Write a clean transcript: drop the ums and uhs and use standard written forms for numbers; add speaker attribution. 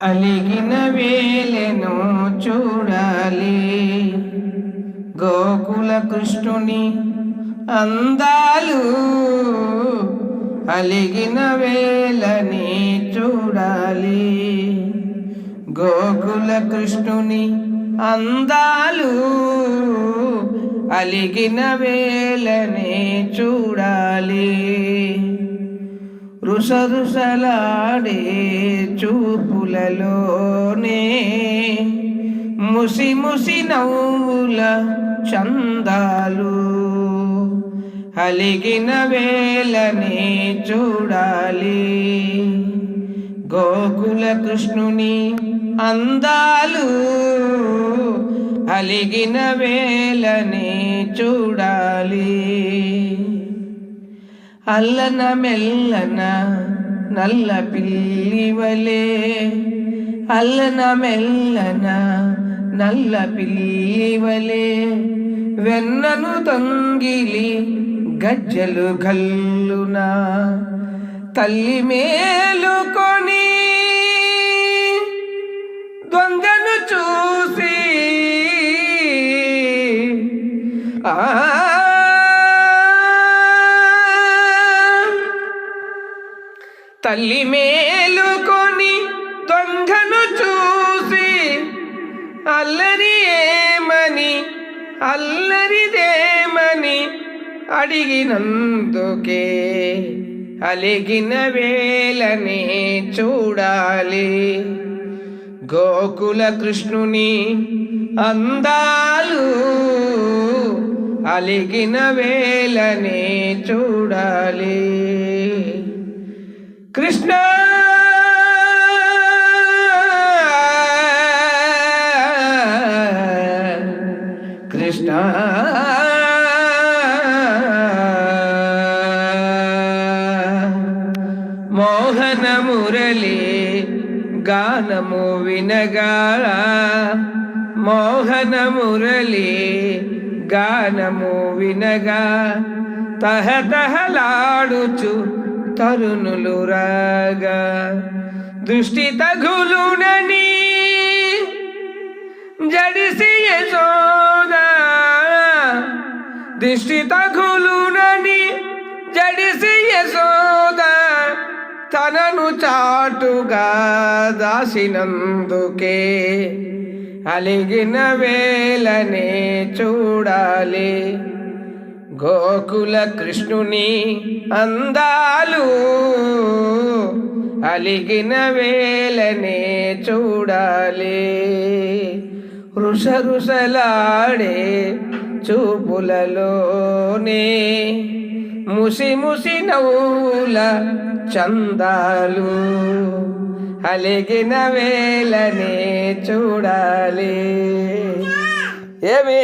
Speaker 1: అలిగిన వేలెను చూడాలి, గోకుల కృష్ణుని అందాలు. అలిగిన వేలని చూడాలి, గోకుల కృష్ణుని అందాలు. అలిగిన వేలని చూడాలి, రుసరుసలాడే చూపులలోనే ముసి ముసి నవ్వుల చందాలు. అలిగిన వేలని చూడాలి, గోకుల కృష్ణుని అందాలు. అలిగిన వేలని చూడాలి, అల్లన మెల్లన నల్ల పిల్లివలే. అల్లన మెల్లన నల్ల పిల్లివలే, వెన్నను తొంగిలి గజ్జలు గల్లున. తల్లి మేలుకొని దొంగను చూసి తల్లి మేలుకొని దొంగను చూసి అల్లరి ఏమని అల్లరిదేమని అడిగినందుకే అలిగిన వేలని చూడాలి, గోకుల కృష్ణుని అందాలు. అలిగిన వేలని చూడాలి. కృష్ణ కృష్ణ మోహన మురళి గానము వినగా. మోహన మురళి గానము వినగా తహతహలాడుచు తరుణులు రాగా. దృష్టి తగులునని జడిసి యశోద, దృష్టి తగులునని జడిసి యశోద తనను చాటుగా దాసినందుకే అలిగిన వేలనే చూడాలి, గోకుల కృష్ణుని అందాలు. అలిగిన వేలనే చూడాలి, రుసరుసలాడే చూపులలోనే ముసి ముసి నవ్వుల చందాలు. అలిగిన వేలనే చూడాలి. ఏమి